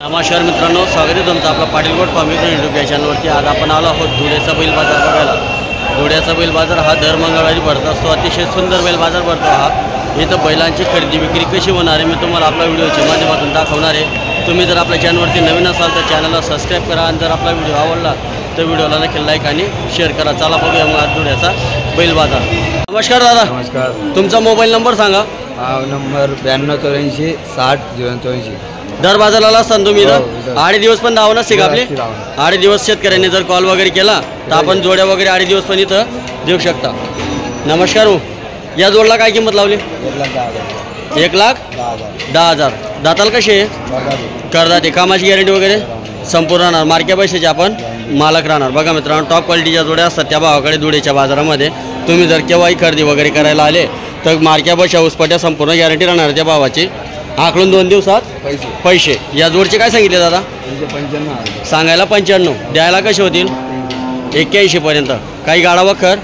नमस्कार मित्रांनो, स्वागत आहे तुमचं आपला पाटील गोट फार्म यूट्यूब या चॅनलवरती। आज आपण आलो आहोत धुळ्याचा बैल बाजार बघायला। धुळ्याचा बैल बाजार हा दर मंगळवारी भरत असतो। अतिशय सुंदर बैल बाजार भरतो हा। इथं बैलांची खरेदी विक्री कशी होणार आहे मी तुम्हाला आपल्या व्हिडिओच्या माध्यमातून दाखवणार आहे। तुम्ही जर आपल्या चॅनलवरती नवीन असाल तर चॅनलला सबस्क्राईब करा आणि जर आपला व्हिडिओ आवडला तर व्हिडिओला नक्की लाईक आणि शेअर करा। चला बघूया मग आज धुळ्याचा बैल बाजार। नमस्कार दादा। नमस्कार। तुमचा मोबाईल नंबर सांगा। नंबर 9284 60 दर बाजाराला असताना तुम्ही इथं 8 दिवस पण धावणं नसते का आपले? 8 दिवस शेतकऱ्यांनी जर कॉल वगैरे केला तर आपण जोड्या वगैरे 8 दिवस पण इथं देऊ शकता। नमस्कार हो, या जोडला काय किंमत लावली? 1,10,000। दाताल कसे करदाते? कामाची गॅरंटी वगैरे संपूर्ण राहणार, मार्क्या पैशाचे आपण मालक राहणार। बघा मित्रांनो, टॉप क्वालिटीच्या जोड्या असतात त्या भावाकडे धुळेच्या बाजारामध्ये। तुम्ही जर केव्हाही खरेदी वगैरे करायला आले तर मार्क्या पैशा उसपट्या संपूर्ण गॅरंटी राहणार त्या भावाची। आकलून 2 दिवसात पैसे। या जोडचे काय सांगितले दादा? 95 सांगायला 95, द्यायला कसे होतील? 81 पर्यंत। काही गाडा वखर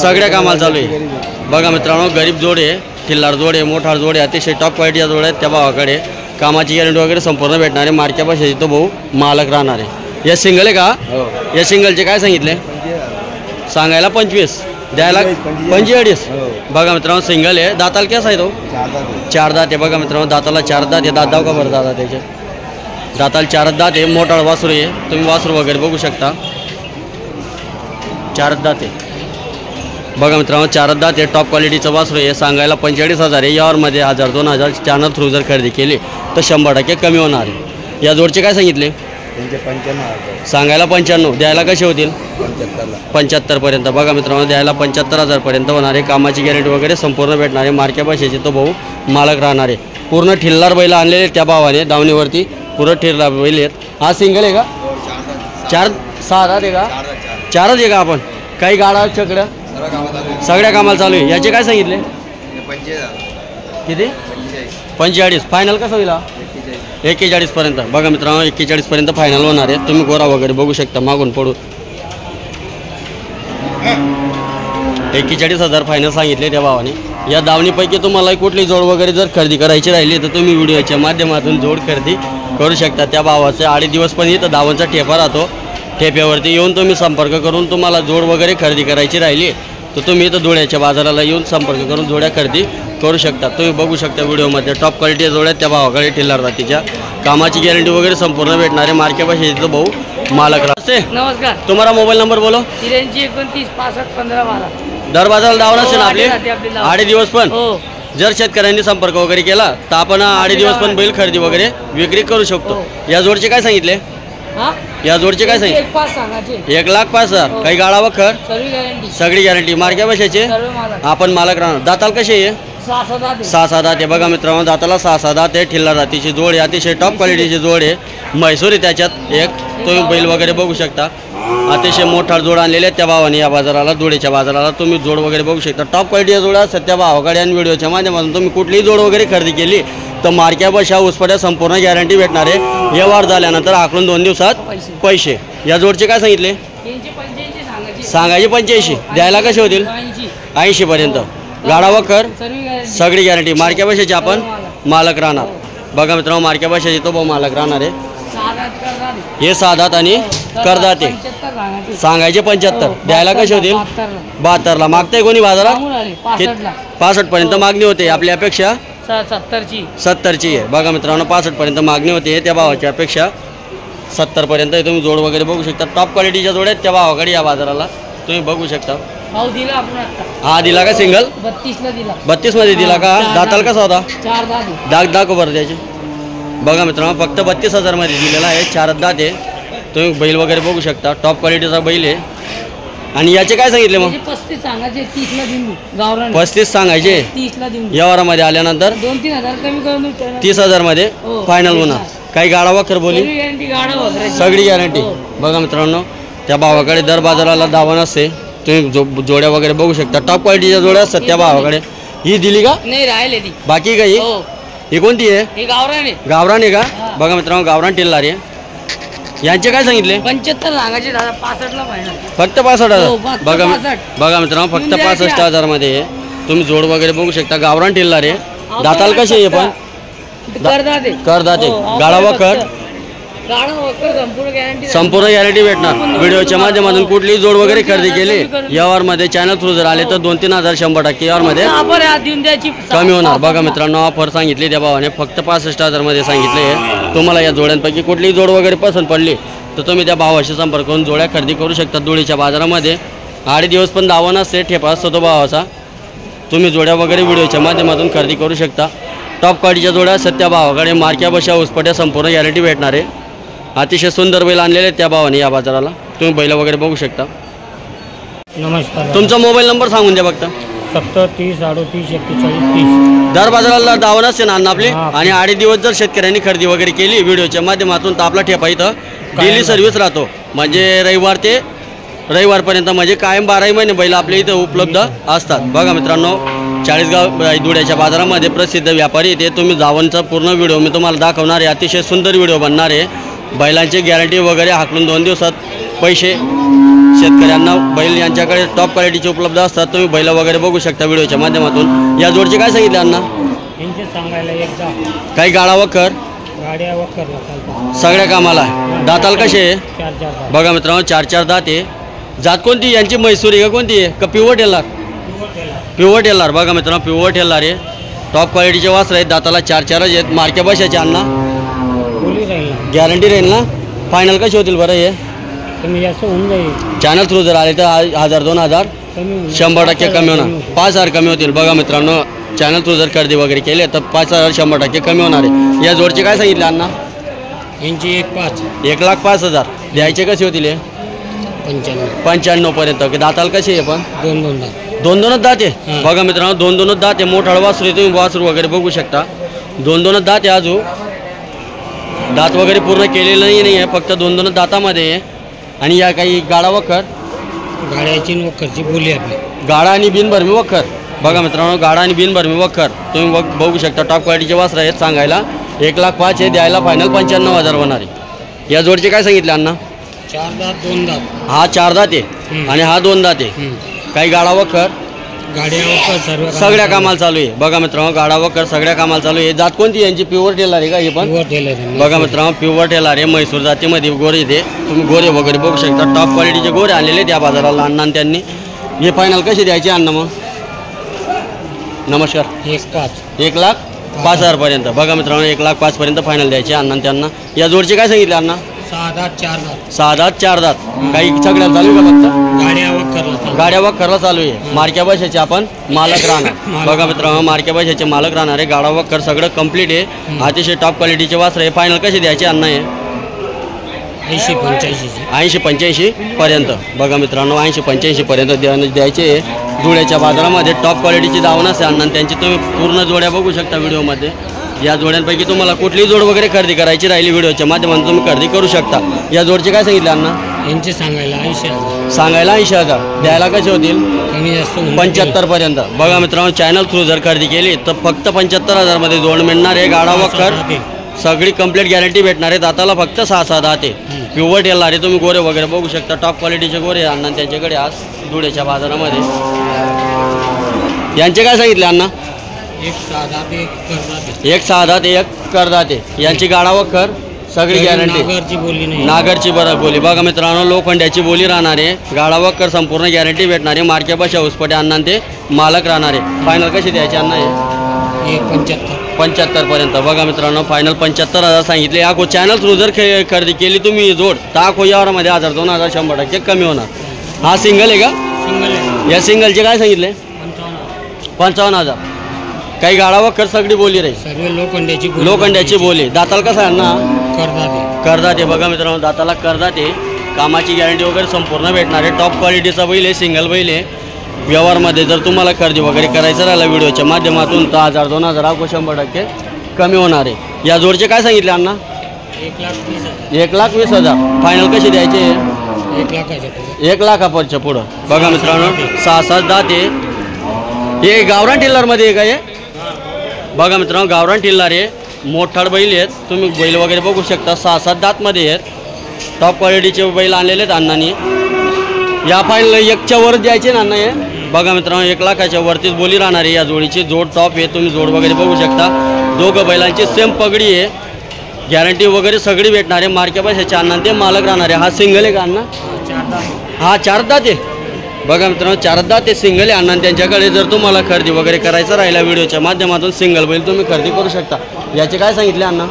सगळ्या कामाला चालू आहे। बघा मित्रांनो, गरीब जोडे, खिल्लार जोडे, मोठार जोडे, अतिशय टॉप क्वालिटीच्या जोड्या आहेत त्या भावाकडे। कामाची गॅरंटी वगैरे संपूर्ण भेटणार आहे, मार्क्या पैशाची तो भाऊ मालक राहणार आहे। या सिंगल आहे का? या सिंगलचे काय सांगितले? सांगायला 25, द्यायला 45। बघा मित्रांनो, सिंगल आहे। दाताला कसा आहे तो? 4 दात आहे। बघा मित्रांनो, दाताला 4 दात आहे। दात दाव का बरं दादा त्याचे? दाताला 4 दात आहे। मोठाळ वासरू आहे, तुम्ही वासरू वगैरे बघू शकता। 4 दात आहे। बघा मित्रांनो, 4 दात आहे, टॉप क्वालिटीचं वासरू आहे। सांगायला 45,000 आहे। यावरमध्ये 1,000-2,000 चॅनल थ्रू जर खरेदी केली तर 100% कमी होणार आहे। या जोडचे काय सांगितले? 95 सांगायला 95, द्यायला कसे होतील? 75 पर्यंत। बघा मित्रांनो, द्यायला 75,000 पर्यंत होणार आहे। कामाची गॅरंटी वगैरे संपूर्ण भेटणार आहे, मार्क्या पैशाचे तो भाऊ मालक राहणार आहे। पूर्ण ठिल्लार बैल आणलेले त्या भावाने दावणीवरती, पूर्ण ठिल्लार बैल आहेत। हा सिंगल आहे का? 4-6 दात आहे का? 4च आहे का? आपण काही गाडा चकड्या सगळ्या कामाला चालू आहे। याचे काय सांगितले? किती? 45। फायनल कसं होईल? 41 पर्यंत। बघा मित्रांनो, 41 पर्यंत फायनल होणार आहे। तुम्ही गोरा वगैरे बघू शकता मागून पडू। 41,000 फायनल सांगितले त्या भावाने। या दावणीपैकी तुम्हाला कुठली जोड वगैरे जर खरेदी करायची राहिली तर तुम्ही व्हिडिओच्या माध्यमातून जोड खरेदी करू शकता। त्या भावाचे 8 दिवस पण इथं दावणचा ठेपा राहतो। ठेप्यावरती येऊन तुम्ही संपर्क करून तुम्हाला जोड वगैरे खरेदी करायची राहिली तर तुम्ही इथं धुळ्याच्या बाजाराला येऊन संपर्क करून जोड्या खरेदी करू शकता। तुम्ही बघू शकता व्हिडिओमध्ये टॉप क्वालिटीच्या जोड्या त्या भावाकडे ठिल्लार जातीच्या। कामाची गॅरंटी वगैरे संपूर्ण भेटणार आहे, मार्क्या पैशाचे भाऊ मालक राहते। नमस्कार। तुम्हारा मोबाईल नंबर बोलो। 83 29 65 15 12। दर बाजाराला दावण असेल आपले 8 दिवस पण। हो, जर शेतकऱ्यांनी संपर्क वगैरे केला तर आपण 8 दिवस पण बैल खरेदी वगैरे विक्री करू शकतो। या जोडचे काय सांगितले? या जोडचे काय सांगितले? 1,05,000। काही गाडा वखर सगळी गॅरंटी, मार्क्या पैशाचे आपण मालक राहणार। दाताल कसे आहे? 6-6 दात आहे। बघा मित्रांनो, दाताला 6-6 दात आहे। ठिल्लार जातीची जोड आहे, अतिशय टॉप क्वालिटीची जोड आहे। म्हैसूर आहे त्याच्यात एक, तुम्ही बैल वगैरे बघू शकता। अतिशय मोठा जोड आणलेले आहेत त्या भावाने या बाजाराला, धुळेच्या बाजाराला। तुम्ही जोड वगैरे बघू शकता, टॉप क्वालिटीच्या जोड असतात त्या भावाकडे। आणि व्हिडिओच्या माध्यमातून तुम्ही कुठलीही जोड वगैरे खरेदी केली तर मार्क्या पैशा उसपट्या संपूर्ण गॅरंटी भेटणार आहे। व्यवहार झाल्यानंतर आकलून 2 दिवसात पैसे। या जोडचे काय सांगितले? सांगायचे 85, द्यायला कसे होतील? 80 पर्यंत। गाडा वखर सगळी गॅरंटी, मार्क्या पैशाची आपण मालक राहणार। बघा मित्रांनो, मार्क्या पैशाची तो भाऊ मालक राहणार आहे। हे 6 दात आणि करदाते। सांगायचे 75, द्यायला कसे होतील? 72ला। मागताय कोणी बाजारात? 65 पर्यंत मागणी होते, आपली अपेक्षा 70ची आहे। बघा मित्रांनो, 65 पर्यंत मागणी होते त्या भावाची अपेक्षा 70 पर्यंत। तुम्ही जोड वगैरे बघू शकता, टॉप क्वालिटीच्या जोड आहेत त्या भावाकडे या बाजाराला, तुम्ही बघू शकता। हा दिला का सिंगल? 32 मध्ये दिला का? दाताला कसा होता? 4 दात। दाखव बरं त्याचे। बघा मित्रांनो, फक्त 32,000 मध्ये दिलेला आहे। 4 दात आहे। तुम्ही बैल वगैरे बघू शकता, टॉप क्वालिटीचा बैल आहे। आणि याचे काय सांगितले मग? 35 सांगायचे, 30ला देऊन गावरान। 35 सांगायचे, 30ला देऊन व्यवहारामध्ये आल्यानंतर 2-3 हजार कमी करून 30,000 मध्ये फायनल होणार। काही गाडा वखर बोली सगळी गॅरंटी। बघा मित्रांनो, त्या भावाकडे दर बाजाराला दावा नसते। तुम्ही जोड्या वगैरे बघू शकता, टॉप क्वालिटीच्या जोड्या असतात त्या भावाकडे। ही दिली का? नाही, राहिले ती बाकी काही? ही कोणती आहे? हे गावरान आहे। गावरान आहे का? बघा मित्रांनो, गावरान टिल्लार आहे। यांचे काय सांगितले? 75 सांगायचे दादा, 65ला फायनल। फक्त 65,000। बघा मित्रांनो, फक्त 65,000 मध्ये तुम्ही जोड वगैरे बघू शकता। गावरान टिल्लार आहे। दाताल कसे आहे पण? करदाते गाडा वखर गाणं वगैरे संपूर्ण गॅरंटी संपूर्ण गॅरंटी भेटणार. व्हिडिओच्या माध्यमातून कुठलीही जोड वगैरे खरेदी केली यावरमध्ये चॅनल थ्रू जर आले तर 2-3 हजार 100% यावरमध्ये देऊन द्यायची कमी होणार. बघा मित्रांनो, ऑफर सांगितली त्या भावाने फक्त 65,000 मध्ये सांगितले. तुम्हाला या जोड्यांपैकी कुठलीही जोड वगैरे पसंत पडली तर तुम्ही त्या भावाशी संपर्क करून जोड्या खरेदी करू शकता. धुळीच्या बाजारामध्ये 8 दिवस पण दावा नसते, ठेपा असतो तो भावाचा. तुम्ही जोड्या वगैरे व्हिडिओच्या माध्यमातून खरेदी करू शकता. टॉप क्वालिटीच्या जोड्या सध्या भावाकडे मार्क्या बशा उसपट्या संपूर्ण गॅरंटी भेटणार आहे. अतिशय सुंदर बैल आणलेले त्या भावाने या बाजाराला. तुम्ही बैल वगैरे बघू शकता. नमस्कार. तुमचा मोबाईल नंबर सांगून द्या फक्त. 37 38 41 30. दर बाजाराला दावा नसते ना आपली. आणि 8 दिवस जर शेतकऱ्यांनी खरेदी वगैरे केली व्हिडिओच्या माध्यमातून तर आपला ठेपा इथं डेली सर्व्हिस राहतो. म्हणजे रविवार ते रविवारपर्यंत, म्हणजे कायम 12 महिने बैल आपल्या इथं उपलब्ध असतात. बघा मित्रांनो, चाळीसगाव धुळ्याच्या बाजारामध्ये प्रसिद्ध व्यापारी येते. तुम्ही जावनचा पूर्ण व्हिडिओ मी तुम्हाला दाखवणार आहे. अतिशय सुंदर व्हिडिओ बनणार आहे. बैलांची गॅरंटी वगैरे हाकलून 2 दिवसात पैसे शेतकऱ्यांना बैल यांच्याकडे टॉप क्वालिटीचे उपलब्ध असतात. तुम्ही बैल वगैरे बघू शकता व्हिडिओच्या माध्यमातून. या जोडचे काय सांगितले अण्णा? यांचे सांगायला एकदा काही गाळा वखर गाड्या वखरला चालतात. सगळ्या कामाला. दाताल कसे आहे? 4 बघा मित्रांनो, 4 दात आहे. जात कोणती यांची? म्हैसूरी का कोणती आहे का पिवट येणार? पिवट येणार. बघा मित्रांनो, पिवट येणार आहे. टॉप क्वालिटीचे वासर आहेत. दाताला 4 आहेत. मार्क्या बशाचे अण्णा बोली राहील ना. गॅरंटी राहील ना? फायनल कशी होतील बरं? हे कमी जास्त होऊन जाईल. चॅनल थ्रू जर आले तर 1000-2000 कमी होईल. 100% कमी होणार. 5,000 कमी होतील. बघा मित्रांनो, चॅनल थ्रू जर खरेदी वगैरे केले तर 5,000 100% कमी होणार आहे. या जोडचे काय सांगितले अण्णा? यांची 1,05,000. 1,05,000 द्यायचे कसे होतील? हे 95 पर्यंत. दाताल कसे आहे पण? 2-2 दात आहे. बघा मित्रांनो, 2-2 दात आहे. मोठाळ वासरू आहे. तुम्ही वासरू वगैरे बघू शकता. 2-2 दात आहे. अजून दात वगैरे पूर्ण केलेलं नाही आहे, फक्त 2-2 दातामध्ये आहे. आणि या काही गाडा वखर, गाड्याची वखरची बोली आपली. गाडा आणि बिनभरमी वखर. बघा मित्रांनो, गाडा आणि बिनभरमी वखर तुम्ही बघू शकता. टॉप क्वालिटीचे वासर आहेत. सांगायला 1,05,000 आहे. द्यायला फायनल 95,000 होणार आहे. या जोडचे काय सांगितले अण्णा? 4 दात 2 दात. हा 4 दात आहे आणि हा 2 दात आहे. काही गाडा वखर गाड्या वखर सर्व सगळ्या कामाला चालू आहे. बघा मित्रांनो, गाडा वखर सगळ्या कामाला चालू आहे. जात कोणती यांची? प्युअर टेलर आहे का हे पण? बघा मित्रांनो, प्युअर टेलर आहे. म्हैसूर जातीमध्ये गोरे इथे तुम्ही गोरे वगैरे बघू शकता. टॉप क्वालिटीचे गोरे आलेले त्या बाजाराला अण्णा त्यांनी. हे फायनल कसे द्यायचे अण्णा मग? नमस्कार. 1,05,000 पर्यंत. बघा मित्रांनो, 1,05,000 पर्यंत फायनल द्यायचे अण्णा त्यांना. या जोडचे काय सांगितले अण्णा? 6 दात 4 दात. 6 दात 4 दात. काही सगळ्या चालू आहे का फक्त? गाड्या वखरला. गाड्या वखरला चालू आहे. मार्क्या बशाचे आपण मालक राहणार. बघा मित्रांनो, मार्क्या बशाचे मालक राहणार आहे. गाडा वखर सगळं कंप्लीट आहे. अतिशय टॉप क्वालिटीचे वासर आहे. फायनल कसे द्यायचे अण्णा? हे 80-85 पर्यंत. बघा मित्रांनो, 80-85 पर्यंत द्यायचे. धुळ्याच्या बाजारामध्ये टॉप क्वालिटीची दावण असते अण्णा त्यांची. तुम्ही पूर्ण जोड्या बघू शकता व्हिडिओमध्ये. या जोड्यांपैकी तुम्हाला कुठलीही जोड वगैरे खरेदी करायची राहिली व्हिडिओच्या माध्यमातून तुम्ही खरेदी करू शकता. या जोडचे काय सांगितले अण्णा? यांचे सांगायला 80,000. सांगायला 80,000. द्यायला कसे होतील? कमी जास्त 75 पर्यंत. बघा मित्रांनो, चॅनल थ्रू जर खरेदी केली तर फक्त 75,000 मध्ये जोड मिळणार आहे. गाडा वखर सगळी कंप्लीट गॅरंटी भेटणार आहे. दाताला फक्त 6 दात आहे. प्युअर येणार आहे. तुम्ही गोरे वगैरे बघू शकता. टॉप क्वालिटीचे गोरे अण्णा त्यांच्याकडे आज धुळ्याच्या बाजारामध्ये. यांचे काय सांगितले अण्णा? 1 6 दात 1 करदाते. 1 6 दात 1 करदाते. यांची गाडा वखर सगळी गॅरंटी. नागरची बोली नाही. नागरची बरं बोली. बघा मित्रांनो, लोखंड्याची बोली राहणार आहे. गाडा वखर संपूर्ण गॅरंटी भेटणार आहे. मार्क्या बशा उसपटे अण्णा ते मालक राहणार आहे. फायनल कशी द्यायचे अण्णा? हे 75 पर्यंत. बघा मित्रांनो, फायनल 75,000 सांगितले. आखो चॅनल थ्रू जर खरेदी केली तुम्ही जोड तर आखो यावरमध्ये 1000-2000 100% कमी होणार. हा सिंगल आहे का? सिंगल. या सिंगलचे काय सांगितले? 55,000. काही गाडा वखर सगळी बोली राहील. सर्व लोखंड्याची बोली. दाताल कसा आहे अण्णा? करदाते. बघा मित्रांनो, दाताला करदाते. कामाची गॅरंटी वगैरे संपूर्ण भेटणार आहे. टॉप क्वालिटीचा बैल आहे. सिंगल बैल आहे. व्यवहारमध्ये जर तुम्हाला खरेदी वगैरे करायचं राहिलं व्हिडिओच्या माध्यमातून तर 1000-2000 आखो 100% कमी होणार आहे. या जोडचे काय सांगितले अण्णा? 1,20,000. फायनल कशी द्यायचे? 1,00,000 पुढं. बघा मित्रांनो, 6-7 दात आहे. हे गावरान टिल्लरमध्ये आहे का हे? बघा मित्रांनो, गावरान टिल्लर आहे. मोठाड बैल आहेत. तुम्ही बैल वगैरे बघू शकता. 6-7 दातमध्ये आहेत. टॉप क्वालिटीचे बैल आणलेले आहेत अण्णांनी. या फायनल 1च्या वर द्यायचे ना अण्णा हे? बघा मित्रांनो, 1,00,000 वरतीच बोली राहणार आहे. या जोडीची जोड टॉप आहे. तुम्ही जोड वगैरे बघू शकता. दोघं बैलांची सेम पगडी आहे. गॅरंटी वगैरे सगळी भेटणार आहे. मार्के पैशाचे अण्णा ते मालक राहणार आहे. हा सिंगल आहे का अण्णा? हा 4 दात आहे. बघा मित्रांनो 4 दात आहे, सिंगल आहे अण्णा त्यांच्याकडे. जर तुम्हाला खरेदी वगैरे करायचं राहिला व्हिडिओच्या माध्यमातून सिंगल बैल तुम्ही खरेदी करू शकता. याचे काय सांगितले अण्णा?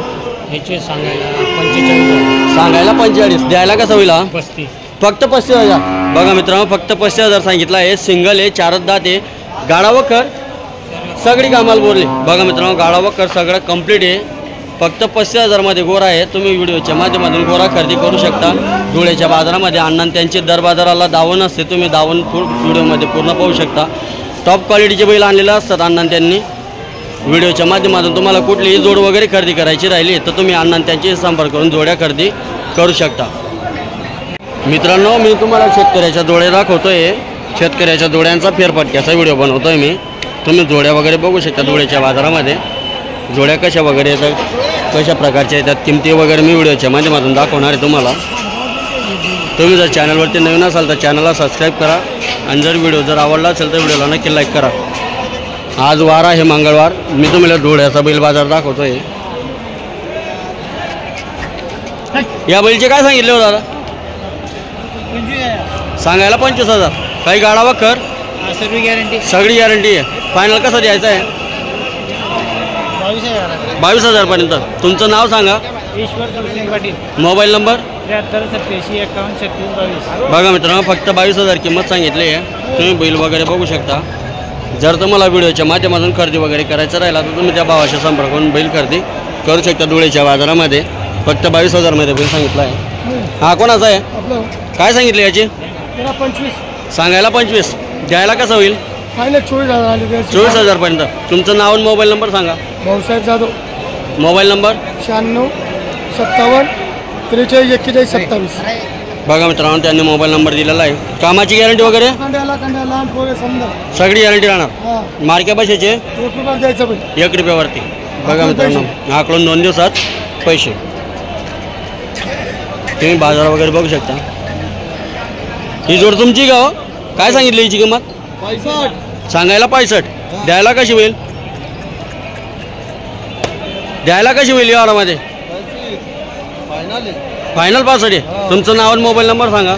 ह्याचे सांगायला 45 सांगायला 45, द्यायला कसं होईल हा? 35. फक्त 35,000. बघा मित्रांनो फक्त 35,000 सांगितलं आहे. सिंगल आहे, 4 दात आहे, गाडा वखर सगळी कामाला बोलली. बघा मित्रांनो गाडा वखर सगळं कंप्लीट आहे. फक्त 35,000मध्ये गोरा आहे. तुम्ही व्हिडिओच्या माध्यमातून गोरा खरेदी करू शकता. धुळ्याच्या बाजारामध्ये अण्णा त्यांचे दर बाजाराला दावण असते. तुम्ही दावण व्हिडिओमध्ये पूर्ण पाहू शकता. टॉप क्वालिटीचे बैल आणलेलं असतात अण्णा त्यांनी. व्हिडिओच्या माध्यमातून तुम्हाला कुठलीही जोड वगैरे खरेदी करायची राहिली तर तुम्ही अण्णा त्यांची संपर्क करून जोड्या खरेदी करू शकता. मित्रांनो मी तुम्हाला शेतकऱ्याच्या जोड्या दाखवतोय. शेतकऱ्याच्या जोड्यांचा फेरफटक्याचा व्हिडिओ बनवतोय मी. तुम्ही जोड्या वगैरे बघू शकता धुळ्याच्या बाजारामध्ये. जोड्या कशा वगैरे येतात, कशा प्रकारच्या येतात, किमती वगैरे मी व्हिडिओच्या माध्यमातून दाखवणार आहे तुम्हाला. तुम्ही जर चॅनलवरती नवीन असाल तर चॅनलला सबस्क्राईब करा आणि जर व्हिडिओ जर आवडला असेल तर व्हिडिओला नक्की लाईक करा. आज वार आहे मंगळवार. मी तुम्हाला धुळ्याचा बैल बाजार दाखवतोय. या बैलचे काय सांगितले हो दादा? सांगायला 25,000. काही गाडा वखर सर्व गॅरंटी सगळी गॅरंटी आहे. फायनल कसं द्यायचं आहे? 22,000पर्यंत. तुमचं नाव सांगा. ईश्वर तुलसिंग पाटील. Mobile number 73 87 51 36 22. बघा मित्रांनो फक्त 22,000 किंमत सांगितली आहे. तुम्ही बैल वगैरे बघू शकता. जर तुम्हाला व्हिडिओच्या माध्यमातून खरेदी वगैरे करायचं राहिला तर तुम्ही त्या भावाशी संपर्क करून बैल खरेदी करू शकता. धुळ्याच्या बाजारामध्ये फक्त 22,000मध्ये बैल सांगितला आहे. हा कोणाचा आहे? काय सांगितले याची? 25. सांगायला 25, द्यायला कसं होईल? फायनल 24,000 आले द्यायचे. 24,000पर्यंत. तुमचं नाव आणि मोबाईल नंबर सांगा. भाऊसाहेब जाधव. Mobile number 96 57 43 41 27. बघा मित्रांनो त्यांनी मोबाईल नंबर दिलेला आहे. कामाची गॅरंटी वगैरे कांड्याला लहान पोरे समजा. सगळी गॅरंटी राहणार. हा मार्के पैशाचे 1 रुपया द्यायचं पण. 1 रुपयावरती. बघा मित्रांनो आकडून 2 दिवसात पैसे. तुम्ही बाजार वगैरे बघू शकता. ही जोड तुमची का हो? काय सांगितली हिची किंमत? 65. सांगायला 65, द्यायला कशी होईल? द्यायला कशी होईल या ऑर्डरमध्ये? फायनल 65 आहे. तुमचं नाव आणि मोबाईल नंबर सांगा.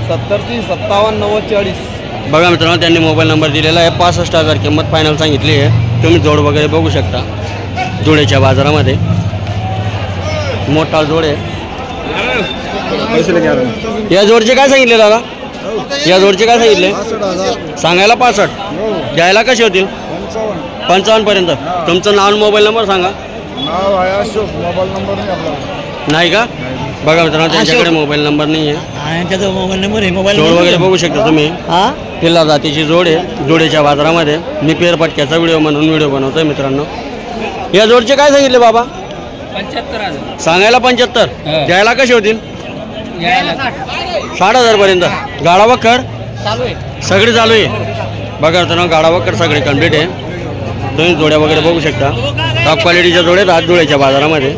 70 57 90 40. बघा मित्रांनो त्यांनी मोबाईल नंबर दिलेला आहे. 65,000 किंमत फायनल सांगितली आहे. तुम्ही जोड वगैरे बघू शकता धुळ्याच्या बाजारामध्ये. मोठा जोड आहे. या जोडचे काय सांगितले दादा? या जोडचे काय सांगितले? सांगायला 65, द्यायला कसे होतील? 55पर्यंत. तुमचं नाव आणि मोबाईल नंबर सांगा. नाव आहे अशोक. मोबाईल नंबर नाही आपला. नाही का? बघा मित्रांनो त्यांच्याकडे मोबाईल नंबर नाही आहे. त्याचा मोबाईल नंबर आहे. मोबाईल जोड वगैरे बघू शकता तुम्ही. पिल्ला जातीची जोड आहे धुळ्याच्या बाजारामध्ये. मी फेरफटक्याचा व्हिडिओ म्हणून व्हिडिओ बनवतोय मित्रांनो. या जोडचे काय सांगितले बाबा? 75,000. सांगायला 75, द्यायला कसे होतील? 60,000पर्यंत. गाडा वखर चालू आहे. सगळी चालू आहे. बघा मित्रांनो गाडा वखर सगळी कंप्लीट आहे. तुम्ही जोड्या वगैरे बघू शकता. टॉप क्वालिटीच्या जोड्या आहेत धुळ्याच्या बाजारामध्ये.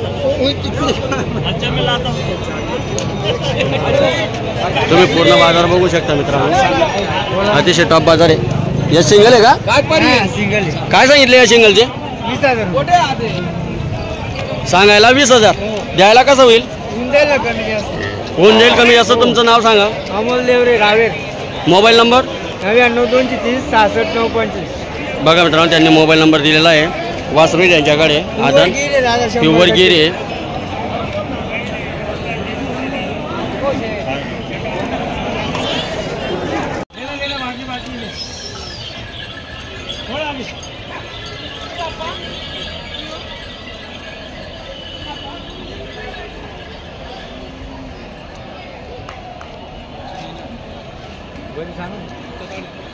तुम्ही पूर्ण बाजार बघू शकता मित्रांनो. अतिशय टॉप बाजार आहे. या सिंगल आहे का? काय सांगितले या सिंगलचे? 20,000. सांगायला 20,000, द्यायला कसं होईल? होऊन जाईल कमी जास्त. तुमचं नाव सांगा. अमोल देवरे रावेर. Mobile number 99 230 66 925. बघा मित्रांनो त्यांनी मोबाईल नंबर दिलेला आहे. वासरू त्यांच्याकडे आदन प्युअर गिर आहे.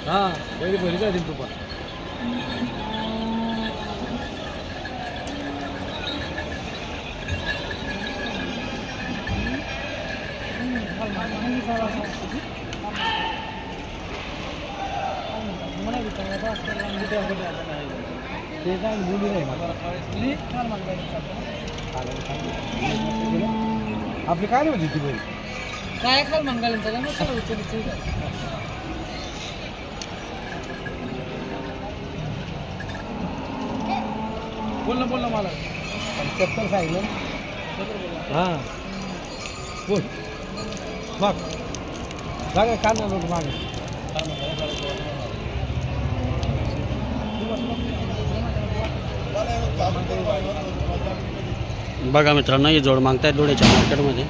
हां बरी बरी जातील तू पण. आपली काय होती ती बरी? काय खाल मंगल बोल ना मला. 75 सांगितलं हां बोल मग बघा कांदा लोक मागे बघा मित्रांनो, ही जोड मागतायत धुळ्याच्या मार्केटमध्ये.